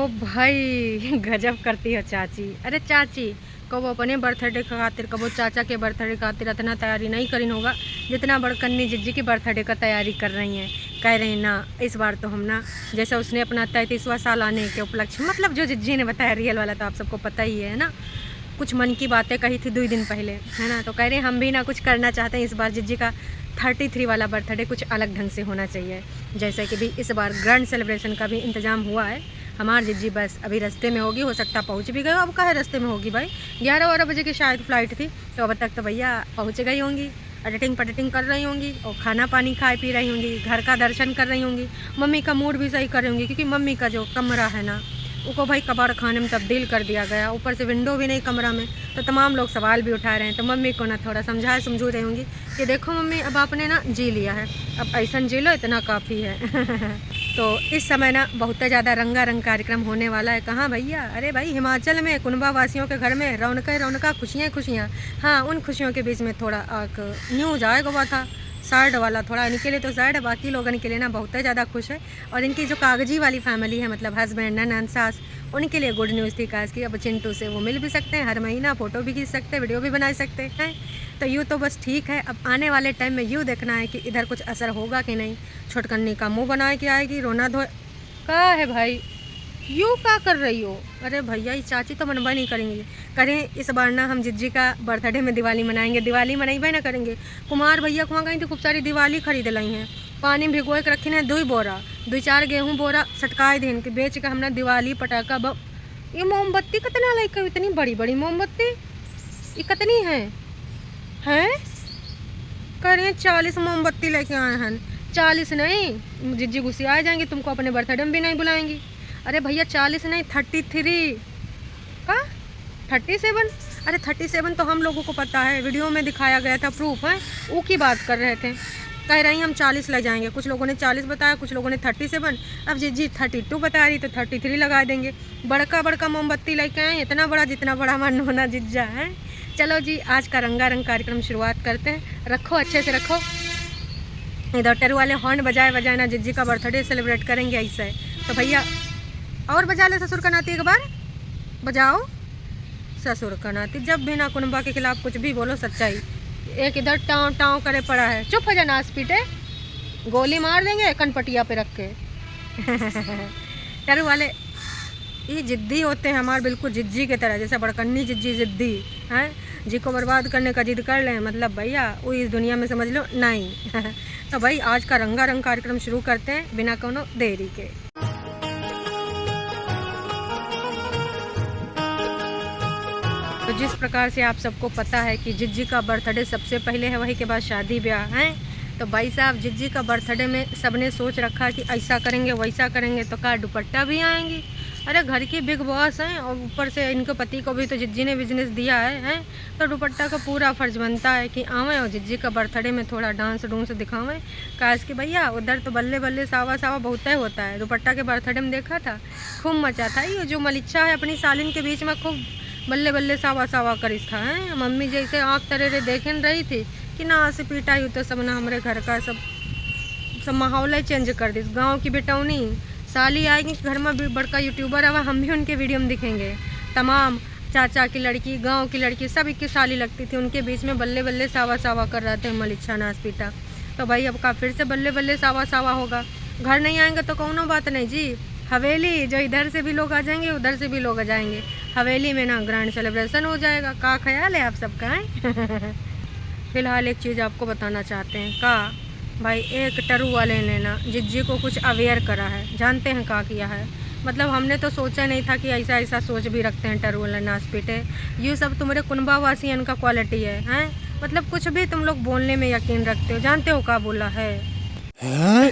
ओ भाई गजब करती है चाची। अरे चाची कबो अपने बर्थडे के खातिर कबो चाचा के बर्थडे खातिर इतना तैयारी नहीं करी होगा जितना बड़कन्नी जिज्जी की बर्थडे का तैयारी कर रही हैं। कह रही ना इस बार तो हम ना जैसे उसने अपना 33वां साल आने के उपलक्ष्य मतलब जो जिज्जी ने बताया रियल वाला तो आप सबको पता ही है ना, कुछ मन की बातें कही थी 2 दिन पहले है ना। तो कह रहे हम भी ना कुछ करना चाहते हैं, इस बार जिज्जी का 33 वाला बर्थडे कुछ अलग ढंग से होना चाहिए। जैसे कि भी इस बार ग्रैंड सेलिब्रेशन का भी इंतज़ाम हुआ है। हमारी जिज्जी बस अभी रास्ते में होगी, हो सकता पहुंच भी गए। अब कहाँ रास्ते में होगी भाई, 11-12 बजे की शायद फ्लाइट थी, तो अब तक तो भैया पहुँच गई होंगी। एडिटिंग कर रही होंगी और खाना पानी खाए पी रही होंगी, घर का दर्शन कर रही होंगी। मम्मी का मूड भी सही कर रही होंगी क्योंकि मम्मी का जो कमरा है ना उसको भाई कबाड़ खाने में तब्दील कर दिया गया, ऊपर से विंडो भी नहीं कमरा में। तो तमाम लोग सवाल भी उठा रहे हैं, तो मम्मी को ना थोड़ा समझू रही होंगी कि देखो मम्मी अब आपने ना जी लिया है, अब ऐसा जी लो इतना काफ़ी है। तो इस समय ना बहुत ज़्यादा रंगारंग कार्यक्रम होने वाला है। कहाँ भैया, अरे भाई हिमाचल में कुनबा वासियों के घर में रौनका खुशियाँ। हाँ, उन खुशियों के बीच में थोड़ा न्यूज़ आएगा हुआ था सैड वाला, थोड़ा इनके लिए तो सैड है, बाकी लोगों के लिए ना बहुत ज़्यादा खुश है। और इनकी जो कागजी वाली फैमिली है मतलब हस्बैंड ननद सास, उनके लिए गुड न्यूज़ थी काज की अब चिंटू से वो मिल भी सकते हैं, हर महीना फ़ोटो भी खींच सकते हैं, वीडियो भी बना सकते हैं। तो यूँ तो बस ठीक है, अब आने वाले टाइम में यूँ देखना है कि इधर कुछ असर होगा कि नहीं। छोटकन्नी का मुँह बनाए कि आएगी, रोना धो का है भाई, यूँ क्या कर रही हो। अरे भैया ये चाची तो मनवा नहीं करेंगी, करें इस बार ना हम जिज्जी का बर्थडे में दिवाली मनाएंगे, दिवाली मनाई ना करेंगे। कुमार भैया कुमार गई तो खूब सारी दिवाली खरीद लाई हैं, पानी में भिगो के रखी हैं 2 बोरा 2-4 गेहूँ बोरा सटकाए देन के बेच के हमने दिवाली पटाखा ये मोमबत्ती कितना लाइक इतनी बड़ी बड़ी मोमबत्ती ये कितनी है करें 40 मोमबत्ती लेके आए हैं। 40 नहीं, जिज्जी गुस्से आ जाएंगे, तुमको अपने बर्थडे में भी नहीं बुलाएंगी। अरे भैया 40 नहीं 33 का 37। अरे 37 तो हम लोगों को पता है, वीडियो में दिखाया गया था, प्रूफ है, वो की बात कर रहे थे। कह रही हम 40 ले जाएंगे, कुछ लोगों ने 40 बताया, कुछ लोगों ने 37। अब जी 32 बता रही तो 33 लगा देंगे। बड़का मोमबत्ती लेके आए, इतना बड़ा जितना बड़ा मन होना जिज्जा है। चलो जी आज का रंगारंग कार्यक्रम शुरुआत करते हैं। रखो अच्छे से रखो, इधर टेरू वाले हॉर्न बजाए ना जिज्जी का बर्थडे सेलिब्रेट करेंगे ऐसे। तो भैया और बजा ले ससुर का नाती, एक बार बजाओ ससुर का नाती। जब भी ना कुनबा के खिलाफ कुछ भी बोलो सच्चाई, एक इधर टाँव टाँव करे पड़ा है, चुप हो जा नाच पीटे, गोली मार देंगे कनपटिया पे रख के। टेरू वाले ये जिद्दी होते हैं हमारे, बिल्कुल जिज्जी की तरह, जैसे बड़कन्नी जिज्जी जिद्दी हैं, जी को बर्बाद करने का जिद कर लें मतलब भैया वो इस दुनिया में समझ लो नहीं। तो भाई आज का रंगारंग कार्यक्रम शुरू करते हैं बिना कोनो देरी के। तो जिस प्रकार से आप सबको पता है कि जिज्जी का बर्थडे सबसे पहले है, वही के बाद शादी ब्याह है। तो भाई साहब जिज्जी का बर्थडे में सबने सोच रखा कि ऐसा करेंगे वैसा करेंगे, तो क्या दुपट्टा भी आएंगी। अरे घर की बिग बॉस हैं और ऊपर से इनके पति को भी तो जिज्जी ने बिजनेस दिया है तो दुपट्टा का पूरा फर्ज बनता है कि आवें और जिज्जी का बर्थडे में थोड़ा डांस डूंस दिखावें। काश कि भैया उधर तो बल्ले बल्ले सावा सावा बहुत ही होता है, दुपट्टा के बर्थडे में देखा था खूब मचा था। ये जो मलिच्छा है अपनी सालिन के बीच में खूब बल्ले बल्ले सावा सावा करिस था है। मम्मी जैसे आँख तरेरे देखन रही थी कि ना से पीटा यू तो सब ना हमारे घर का सब माहौल ही चेंज कर दी। गाँव की बेटौनी साली आएगी घर में भी बड़का यूट्यूबर है, हम भी उनके वीडियो में दिखेंगे। तमाम चाचा की लड़की गांव की लड़की सब एक साली लगती थी, उनके बीच में बल्ले बल्ले सावा सावा कर रहे थे मलिच्छा नाच पीटा। तो भाई अब का फिर से बल्ले बल्ले सावा सावा होगा। घर नहीं आएंगे तो कौनो बात नहीं जी, हवेली जो इधर से भी लोग आ जाएंगे उधर से भी लोग आ जाएंगे, हवेली में ना ग्रैंड सेलिब्रेशन हो जाएगा। का ख्याल है आप सबका है? फिलहाल एक चीज़ आपको बताना चाहते हैं का भाई, एक टरू वाले ने ना जिज्जी को कुछ अवेयर करा है। जानते हैं क्या किया है? मतलब हमने तो सोचा नहीं था कि ऐसा सोच भी रखते हैं टरू वाले नाच पीटे। ये सब तुम्हारे कुनबा वासियन का क्वालिटी है मतलब कुछ भी तुम लोग बोलने में यकीन रखते हो। जानते हो क्या बोला है?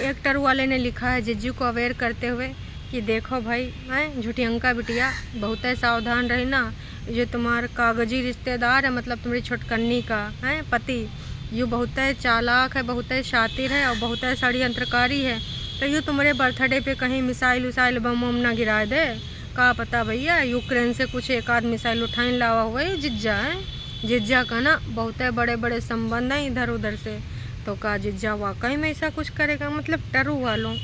एक टरू वाले ने लिखा है जिज्जी को अवेयर करते हुए कि देखो भाई झूठियंका बिटिया बहुत है सावधान रहना, जो तुम्हारा कागजी रिश्तेदार है मतलब तुम्हारी छोटकन्नी का है पति, यूँ बहुत है चालाक है, बहुत है शातिर है और बहुत है षड्यंत्रकारी है। तो यूँ तुम्हारे बर्थडे पे कहीं मिसाइल उसाइल बम वम ना गिरा दे। का पता भैया यूक्रेन से कुछ एक आध मिसाइल उठाने लावा हुआ है जिज्जा है। जिज्जा का ना बहुत है बड़े बड़े संबंध हैं इधर उधर से, तो का जिज्जा वाकई में ऐसा कुछ करेगा? मतलब टरू वालों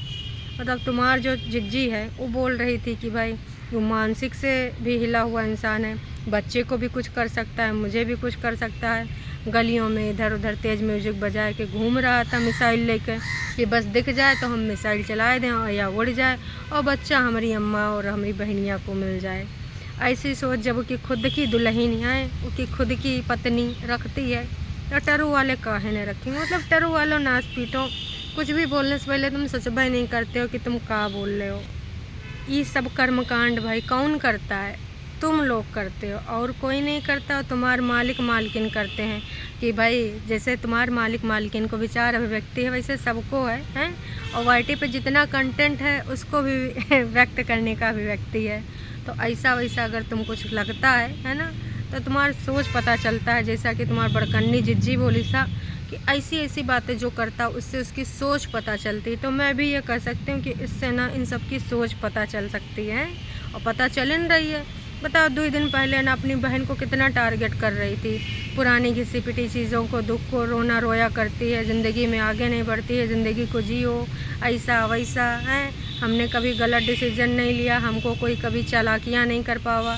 मतलब तुम्हार जो जिज्जी है वो बोल रही थी कि भाई वो मानसिक से भी हिला हुआ इंसान है। बच्चे को भी कुछ कर सकता है, मुझे भी कुछ कर सकता है। गलियों में इधर उधर तेज़ म्यूजिक बजा के घूम रहा था मिसाइल लेकर कि बस दिख जाए तो हम मिसाइल चलाए दें और या उड़ जाए और बच्चा हमारी अम्मा और हमारी बहनिया को मिल जाए। ऐसी सोच जब कि खुद की दुल्हन है, उसकी खुद की पत्नी रखती है तो टरू वाले काहे न रखेंगे। मतलब टरू वालों नाच पीटो, कुछ भी बोलने से पहले तुम सोचबा ही नहीं करते हो कि तुम क्या बोल रहे हो। ये सब कर्मकांड भाई कौन करता है? तुम लोग करते हो और कोई नहीं करता। तुम्हारे मालिक मालकिन करते हैं कि भाई जैसे तुम्हारे मालिक मालकिन को विचार अभिव्यक्ति है वैसे सबको है, हैं? और वाईटी पे जितना कंटेंट है उसको भी व्यक्त करने का अभिव्यक्ति है। तो ऐसा वैसा अगर तुम कुछ लगता है ना, तो तुम्हारी सोच पता चलता है। जैसा कि तुम्हारी बड़कन्नी जिज्जी बोली था कि ऐसी ऐसी बातें जो करता उससे उसकी सोच पता चलती है। तो मैं भी ये कर सकती हूँ कि इससे ना इन सब की सोच पता चल सकती है और पता चल नहीं रही है। बताओ 2 दिन पहले ना अपनी बहन को कितना टारगेट कर रही थी, पुरानी घिसी पिटी चीज़ों को, दुख को रोना रोया करती है, ज़िंदगी में आगे नहीं बढ़ती है, ज़िंदगी को जियो, ऐसा वैसा है। हमने कभी गलत डिसीजन नहीं लिया, हमको कोई कभी चालाकियाँ नहीं कर पावा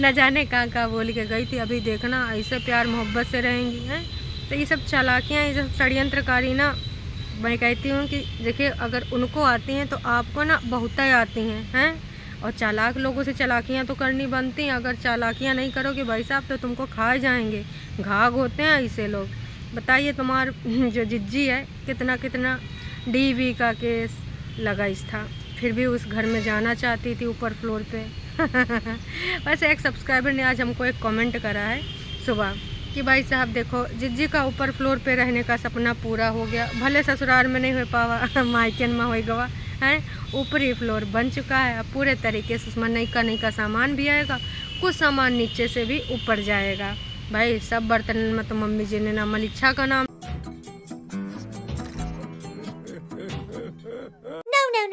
न जाने कहाँ बोल के गई थी। अभी देखना ऐसे प्यार मोहब्बत से रहेंगी, हैं? तो ये सब चालाकियाँ, ये सब षड्यंत्रकारी ना, मैं कहती हूँ कि देखिए अगर उनको आती हैं तो आपको ना बहुत ही आती हैं। और चालाक लोगों से चालाकियाँ तो करनी बनती हैं। अगर चालाकियाँ नहीं करोगे भाई साहब तो तुमको खा जाएंगे। घाघ होते हैं ऐसे लोग। बताइए तुम्हार जो जिज्जी है कितना कितना DV का केस लगा इस था, फिर भी उस घर में जाना चाहती थी ऊपर फ्लोर पे। वैसे एक सब्सक्राइबर ने आज हमको एक कमेंट करा है सुबह कि भाई साहब देखो जिज्जी का ऊपर फ्लोर पे रहने का सपना पूरा हो गया। भले ससुराल में नहीं हो पावा मायकन में हो गवा है, ऊपरी फ्लोर बन चुका है। अब पूरे तरीके से उसमें नई का सामान भी आएगा, कुछ सामान नीचे से भी ऊपर जाएगा। भाई सब बर्तन में तो मम्मी जी ने ना मलिच्छा का नाम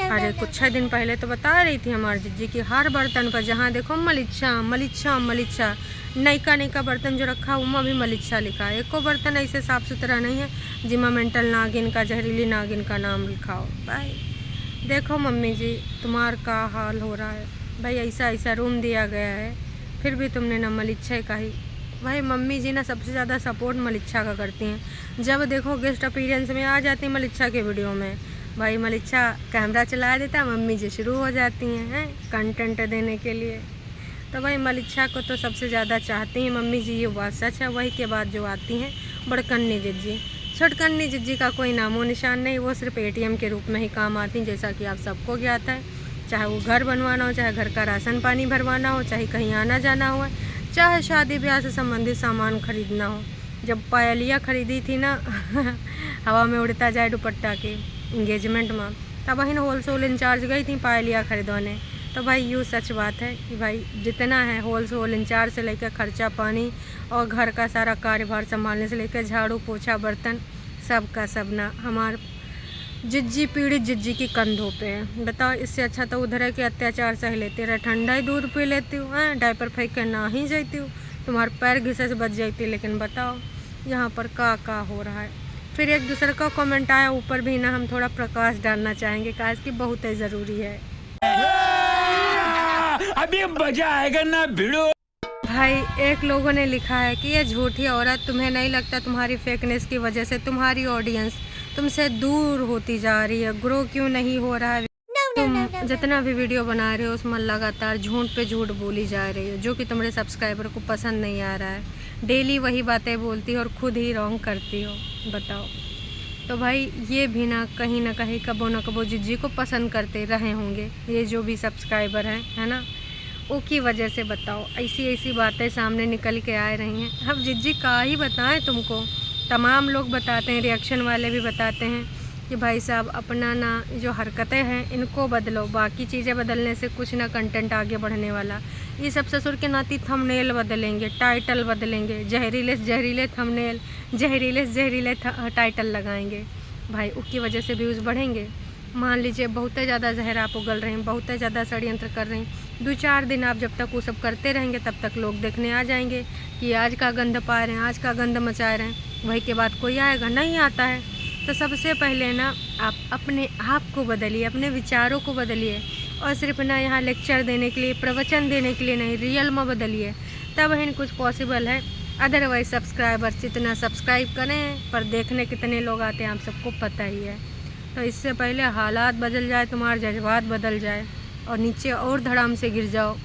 अरे कुछ 6 दिन पहले तो बता रही थी हमारी जिज्जी की हर बर्तन पर जहाँ देखो मलिच्छा मलिच्छा मलिच्छा। नयका बर्तन जो रखा उमा भी मलिच्छा लिखा है। एको बर्तन ऐसे साफ़ सुथरा नहीं है जिमा मेंटल नागिन का, जहरीली नागिन का नाम लिखा हो। भाई देखो मम्मी जी तुम्हार का हाल हो रहा है। भाई ऐसा ऐसा रूम दिया गया है फिर भी तुमने ना मलिच्छा का ही। भाई मम्मी जी ना सबसे ज़्यादा सपोर्ट मलिच्छा का करती हैं। जब देखो गेस्ट अपीयरेंस में आ जाती हैं मलिच्छा के वीडियो में, भाई मलिच्छा कैमरा चला देता, मम्मी जी शुरू हो जाती हैं कंटेंट देने के लिए। तो भाई मलिच्छा को तो सबसे ज़्यादा चाहती हैं मम्मी जी, ये बात सच है। वही के बाद जो आती हैं बड़कन्नी जिज्जी, छोटकन्नी जिज्जी का कोई नामो निशान नहीं। वो सिर्फ ATM के रूप में ही काम आती हैं, जैसा कि आप सबको ज्ञात है। चाहे वो घर बनवाना हो, चाहे घर का राशन पानी भरवाना हो, चाहे कहीं आना जाना हो, चाहे शादी ब्याह से संबंधित सामान खरीदना हो। जब पायलिया खरीदी थी ना हवा में उड़ता जाए दुपट्टा के इंगेजमेंट में, तब वहीं होलसेल इंचार्ज गई थी पायलिया खरीदवाने। तो भाई यूँ सच बात है कि भाई जितना है होलसेल इंचार्ज से लेकर खर्चा पानी और घर का सारा कार्यभार संभालने से लेकर झाड़ू पोछा बर्तन सब का सब ना हमार जिज्जी पीड़ित जिज्जी की कंधों पे है। बताओ इससे अच्छा तो उधर है कि अत्याचार सह लेते रहे, ठंडा ही दूध पी लेती हूँ, डायपर फेंक कर ना ही जाती हूँ, तुम्हारे पैर घिसे से बच जाती। लेकिन बताओ यहाँ पर का हो रहा है। फिर एक दूसरे का कमेंट आया ऊपर भी ना, हम थोड़ा प्रकाश डालना चाहेंगे काश कि बहुत ही ज़रूरी है। अभी मजा आएगा ना भिड़ो। भाई एक लोगों ने लिखा है कि ये झूठी औरत, तुम्हें नहीं लगता तुम्हारी फेकनेस की वजह से तुम्हारी ऑडियंस तुमसे दूर होती जा रही है, ग्रो क्यों नहीं हो रहा है? तुम जितना भी वीडियो बना रहे हो उसमें लगातार झूठ पे झूठ बोली जा रही हो, जो कि तुम्हारे सब्सक्राइबर को पसंद नहीं आ रहा है। डेली वही बातें बोलती हो और खुद ही रॉन्ग करती हो। बताओ तो भाई ये भी ना कहीं कबो न कबो जिज्जी को पसंद करते रहे होंगे ये जो भी सब्सक्राइबर हैं, है ना, उसकी वजह से। बताओ ऐसी ऐसी बातें सामने निकल के आ रही हैं। अब जिज्जी का ही बताएं तुमको, तमाम लोग बताते हैं, रिएक्शन वाले भी बताते हैं कि भाई साहब अपना ना जो हरकतें हैं इनको बदलो, बाकी चीज़ें बदलने से कुछ ना कंटेंट आगे बढ़ने वाला। ये सब ससुर के नाती थंबनेल बदलेंगे, टाइटल बदलेंगे, जहरीले जहरीले थंबनेल, जहरीले टाइटल लगाएंगे। भाई उसकी वजह से व्यूज़ बढ़ेंगे। मान लीजिए बहुत ही ज़्यादा जहर आप उगल रहे हैं, बहुत ही ज़्यादा षड्यंत्र कर रहे हैं, 2-4 दिन आप जब तक वो सब करते रहेंगे तब तक लोग देखने आ जाएंगे कि आज का गंद पा रहे हैं, आज का गंद मचा रहे हैं। वही के बाद कोई आएगा नहीं आता है। तो सबसे पहले ना आप अपने आप को बदलिए, अपने विचारों को बदलिए। और सिर्फ ना यहाँ लेक्चर देने के लिए, प्रवचन देने के लिए नहीं, रियल में बदलिए, तब ही कुछ पॉसिबल है। अदरवाइज सब्सक्राइबर जितना सब्सक्राइब करें पर देखने कितने लोग आते हैं आप सबको पता ही है। तो इससे पहले हालात बदल जाए, तुम्हारे जज्बात बदल जाए और नीचे और धड़ाम से गिर जाओ,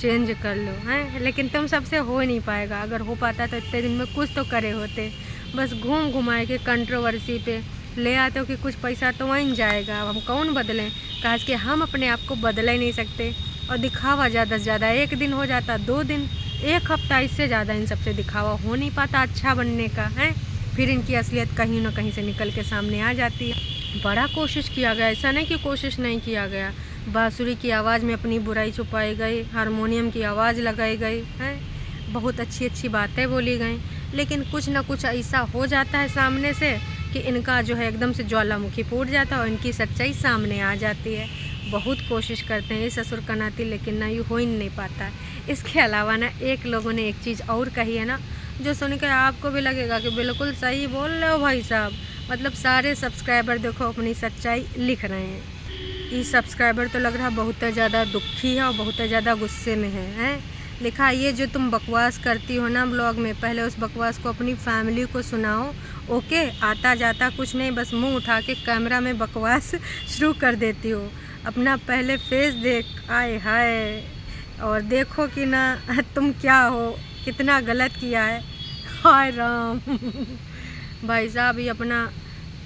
चेंज कर लो हैं। लेकिन तुम सबसे हो नहीं पाएगा। अगर हो पाता तो इतने दिन में कुछ तो करे होते। बस घूम घुमाए के कंट्रोवर्सी पे ले आते हो कि कुछ पैसा तो वहीं जाएगा। अब हम कौन बदलें, कहा कि हम अपने आप को बदल ही नहीं सकते। और दिखावा ज़्यादा से ज़्यादा 1 दिन हो जाता, 2 दिन, 1 हफ्ता, इससे ज़्यादा इन सबसे दिखावा हो नहीं पाता अच्छा बनने का है। फिर इनकी असलियत कहीं ना कहीं से निकल के सामने आ जाती है। बड़ा कोशिश किया गया, ऐसा नहीं कि कोशिश नहीं किया गया। बांसुरी की आवाज़ में अपनी बुराई छुपाई गई, हारमोनियम की आवाज़ लगाई गई है, बहुत अच्छी अच्छी बातें बोली गई, लेकिन कुछ ना कुछ ऐसा हो जाता है सामने से कि इनका जो है एकदम से ज्वालामुखी फूट जाता है और इनकी सच्चाई सामने आ जाती है। बहुत कोशिश करते हैं इस ससुर का नाती, लेकिन ना ये हो ही नहीं पाता है। इसके अलावा ना एक लोगों ने एक चीज़ और कही है ना, जो सुनकर आपको भी लगेगा कि बिल्कुल सही बोल रहे हो भाई साहब। मतलब सारे सब्सक्राइबर देखो अपनी सच्चाई लिख रहे हैं। ये सब्सक्राइबर तो लग रहा बहुत ज़्यादा दुखी है और बहुत ज़्यादा गुस्से में है। लिखा, ये जो तुम बकवास करती हो ना ब्लॉग में, पहले उस बकवास को अपनी फैमिली को सुनाओ। ओके, आता जाता कुछ नहीं, बस मुंह उठा के कैमरा में बकवास शुरू कर देती हो। अपना पहले फेस देख, आए हाय, और देखो कि ना तुम क्या हो, कितना गलत किया है। हाय राम भाई साहब, ये अपना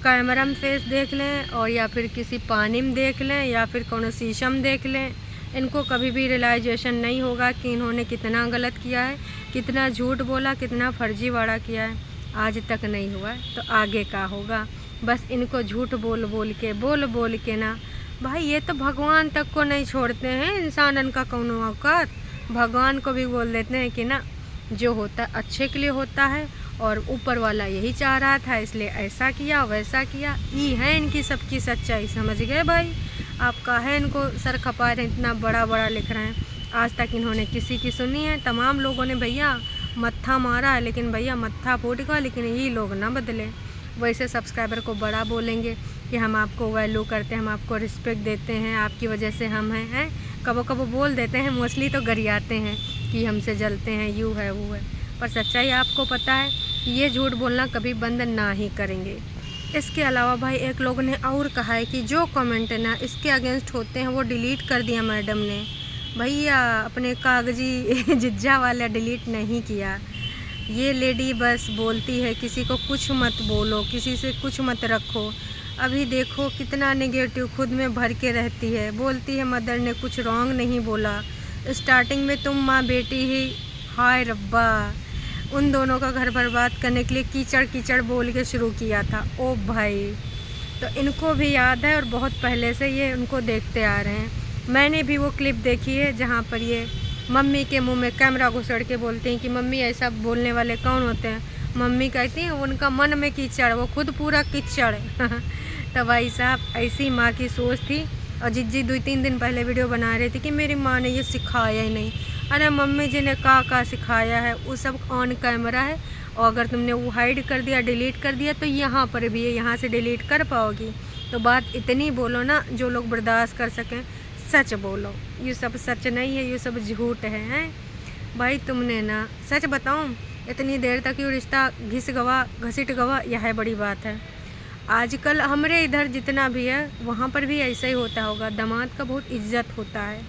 कैमरा में फेस देख लें और या फिर किसी पानी में देख लें या फिर कोनो शीशम में देख लें, इनको कभी भी रियलाइजेशन नहीं होगा कि इन्होंने कितना गलत किया है, कितना झूठ बोला, कितना फर्जीवाड़ा किया है। आज तक नहीं हुआ है तो आगे का होगा। बस इनको झूठ बोल बोल के ना भाई, ये तो भगवान तक को नहीं छोड़ते हैं इंसानन का कौनो औकात। भगवान को भी बोल देते हैं कि ना जो होता अच्छे के लिए होता है और ऊपर वाला यही चाह रहा था इसलिए ऐसा किया वैसा किया। ये है इनकी सबकी सच्चाई, समझ गए भाई। आपका है इनको सर खपा रहे हैं, इतना बड़ा बड़ा लिख रहे हैं। आज तक इन्होंने किसी की सुनी है? तमाम लोगों ने भैया मत्था मारा है, लेकिन भैया मत्था फूट गया, लेकिन ये लोग ना बदले। वैसे सब्सक्राइबर को बड़ा बोलेंगे कि हम आपको वैल्यू करते हैं, हम आपको रिस्पेक्ट देते हैं, आपकी वजह से हम हैं। कबो कबो बोल देते हैं, मोस्टली तो गरियाते हैं कि हमसे जलते हैं, यूँ है वो है। पर सच्चाई आपको पता है कि ये झूठ बोलना कभी बंद ना ही करेंगे। इसके अलावा भाई एक लोग ने और कहा है कि जो कमेंट है ना इसके अगेंस्ट होते हैं वो डिलीट कर दिया मैडम ने। भैया अपने कागजी जिज्जा वाला डिलीट नहीं किया। ये लेडी बस बोलती है किसी को कुछ मत बोलो, किसी से कुछ मत रखो। अभी देखो कितना नेगेटिव खुद में भर के रहती है। बोलती है मदर ने कुछ रॉन्ग नहीं बोला, स्टार्टिंग में तुम माँ बेटी ही। हाय रब्बा, उन दोनों का घर बर्बाद करने के लिए कीचड़ कीचड़ बोल के शुरू किया था। ओ भाई, तो इनको भी याद है और बहुत पहले से ये उनको देखते आ रहे हैं। मैंने भी वो क्लिप देखी है जहाँ पर ये मम्मी के मुंह में कैमरा घुसड़ के बोलते हैं कि मम्मी ऐसा बोलने वाले कौन होते हैं। मम्मी कहती हैं उनका मन में कीचड़, वो खुद पूरा कीचड़ तो भाई साहब ऐसी माँ की सोच थी। और जिज्जी 2-3 दिन पहले वीडियो बना रही थी कि मेरी माँ ने ये सिखाया ही नहीं। अरे मम्मी जी ने का सिखाया है, वो सब ऑन कैमरा है। और अगर तुमने वो हाइड कर दिया, डिलीट कर दिया, तो यहाँ पर भी है, यहाँ से डिलीट कर पाओगी। तो बात इतनी बोलो ना जो लोग बर्दाश्त कर सकें। सच बोलो, ये सब सच नहीं है, ये सब झूठ है, हैं भाई। तुमने ना सच बताऊं, इतनी देर तक ये रिश्ता घसीट गवा, यह है बड़ी बात है। आजकल हमारे इधर जितना भी है वहाँ पर भी ऐसा ही होता होगा। दामाद का बहुत इज्जत होता है।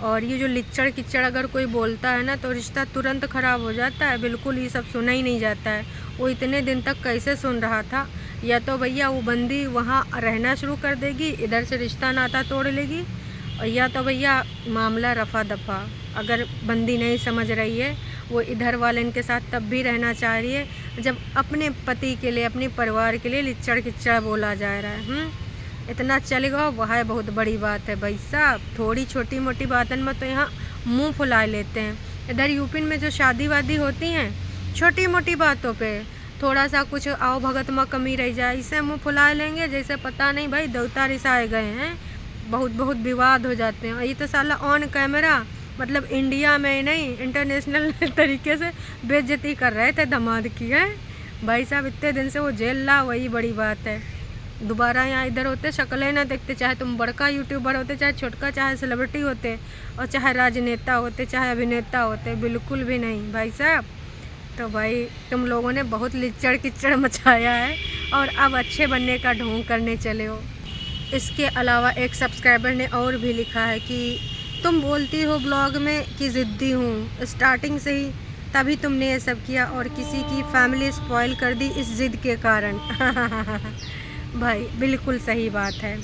और ये जो लिच्चड़ किच्चड़ अगर कोई बोलता है ना तो रिश्ता तुरंत ख़राब हो जाता है। बिल्कुल ये सब सुना ही नहीं जाता है। वो इतने दिन तक कैसे सुन रहा था? या तो भैया वो बंदी वहाँ रहना शुरू कर देगी, इधर से रिश्ता नाता तोड़ लेगी, और या तो भैया मामला रफा दफा। अगर बंदी नहीं समझ रही है, वो इधर वाले इनके साथ तब भी रहना चाह रही है जब अपने पति के लिए, अपने परिवार के लिए लिच्चड़ किच्चड़ बोला जा रहा है। इतना चलेगा वह है बहुत बड़ी बात है भाई साहब। थोड़ी छोटी मोटी बातन में तो यहाँ मुंह फुला लेते हैं। इधर यूपी में जो शादी वादी होती हैं, छोटी मोटी बातों पे थोड़ा सा कुछ आओ भगत में कमी रह जाए, इसे मुंह फुला लेंगे जैसे पता नहीं भाई देवता रिसाए गए हैं। बहुत विवाद हो जाते हैं। और ये तो साला ऑन कैमरा, मतलब इंडिया में नहीं इंटरनेशनल तरीके से बेइज्जती कर रहे थे दामाद की है भाई साहब। इतने दिन से वो जेल ला, वही बड़ी बात है। दोबारा यहाँ इधर होते शक्लें ना देखते, चाहे तुम बड़का यूट्यूबर होते, चाहे छोटका, चाहे सेलिब्रिटी होते और चाहे राजनेता होते, चाहे अभिनेता होते, बिल्कुल भी नहीं भाई साहब। तो भाई तुम लोगों ने बहुत लिच्चड़ किच्चड़ मचाया है और अब अच्छे बनने का ढोंग करने चले हो। इसके अलावा एक सब्सक्राइबर ने और भी लिखा है कि तुम बोलती हो ब्लॉग में कि ज़िद्दी हूँ, स्टार्टिंग से ही तभी तुमने ये सब किया और किसी की फैमिली स्पॉइल कर दी इस ज़िद के कारण। भाई बिल्कुल सही बात है।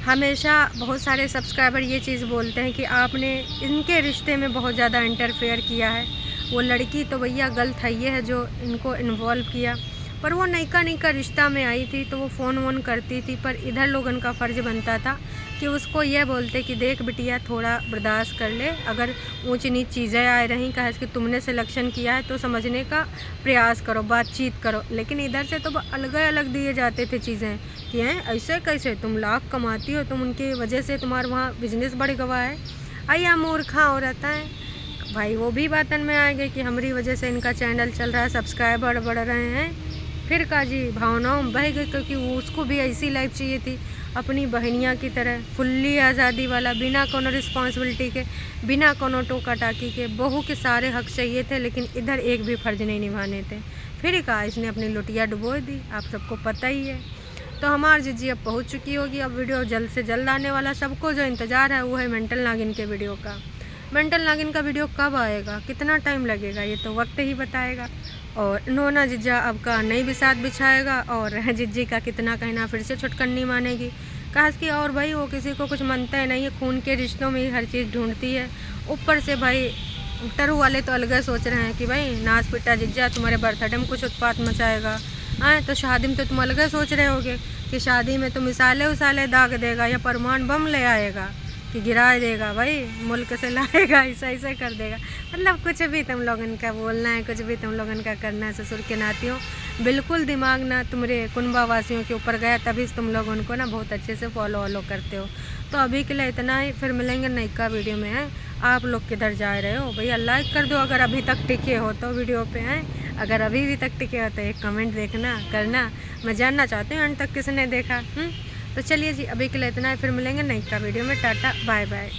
हमेशा बहुत सारे सब्सक्राइबर ये चीज़ बोलते हैं कि आपने इनके रिश्ते में बहुत ज़्यादा इंटरफेयर किया है। वो लड़की तो भैया गलत है, ये है जो इनको इन्वॉल्व किया, पर वो नयका रिश्ता में आई थी तो वो फ़ोन वोन करती थी, पर इधर लोगों का फ़र्ज़ बनता था कि उसको यह बोलते कि देख बिटिया थोड़ा बर्दाश्त कर ले, अगर ऊंच नीच चीज़ें आ रही, कहा कि तुमने सिलेक्शन किया है तो समझने का प्रयास करो, बातचीत करो। लेकिन इधर से तो अलग अलग दिए जाते थे चीज़ें कि हैं ऐसे कैसे, तुम लाख कमाती हो, तुम उनकी वजह से तुम्हारा वहाँ बिजनेस बढ़ गवा है, आइया मूर्खा औरत है। भाई वो भी बातन में आएंगे कि हमारी वजह से इनका चैनल चल रहा है, सब्सक्राइबर बढ़ रहे हैं। फिर का जी भावनाओं में बह गए, क्योंकि उसको भी ऐसी लाइफ चाहिए थी अपनी बहनिया की तरह, फुल्ली आज़ादी वाला, बिना कोनो रिस्पॉन्सिबिलिटी के, बिना कोनो टोका टाकी के, बहू के सारे हक चाहिए थे, लेकिन इधर एक भी फ़र्ज नहीं निभाने थे। फिर कहा इसने अपनी लुटिया डुबो दी, आप सबको पता ही है। तो हमारी जिज्जी अब पहुंच चुकी होगी, अब वीडियो जल्द से जल्द आने वाला। सबको जो इंतज़ार है वो है मेंटल नागिन के वीडियो का। मेंटल नागिन का वीडियो कब आएगा, कितना टाइम लगेगा, ये तो वक्त ही बताएगा। और नोना जिज्जा अब का नई बिसात बिछाएगा और जिज्जी का कितना कहना फिर से छुटकन्नी मानेगी। कहा कि और भाई वो किसी को कुछ मानता है नहीं है, खून के रिश्तों में ही हर चीज़ ढूंढती है। ऊपर से भाई टरू वाले तो अलग सोच रहे हैं कि भाई नाच पिटा जिज्जा तुम्हारे बर्थडे में कुछ उत्पात मचाएगा, तो शादी में तो तुम अलग सोच रहे होगे कि शादी में तो मिसाले उसाले दाग देगा या परमाणु बम ले आएगा कि गिरा देगा, भाई मुल्क से लाएगा, ऐसा कर देगा। मतलब कुछ भी तुम लोगन का बोलना है, कुछ भी तुम लोगन का करना है। ससुर के नातियों बिल्कुल दिमाग ना तुम्हारे कुनबा वासियों के ऊपर गया, तभी तुम लोग उनको ना बहुत अच्छे से फॉलो करते हो। तो अभी के लिए इतना ही, फिर मिलेंगे नयका वीडियो में। है आप लोग किधर जा रहे हो भैया, लाइक कर दो अगर अभी तक टिके हो तो वीडियो पे। हैं अगर अभी भी तक टिके हो तो एक कमेंट देखना करना, मैं जानना चाहती हूँ अंत तक किसने देखा। तो चलिए जी अभी के लिए इतना है, फिर मिलेंगे नयका वीडियो में। Tata bye bye.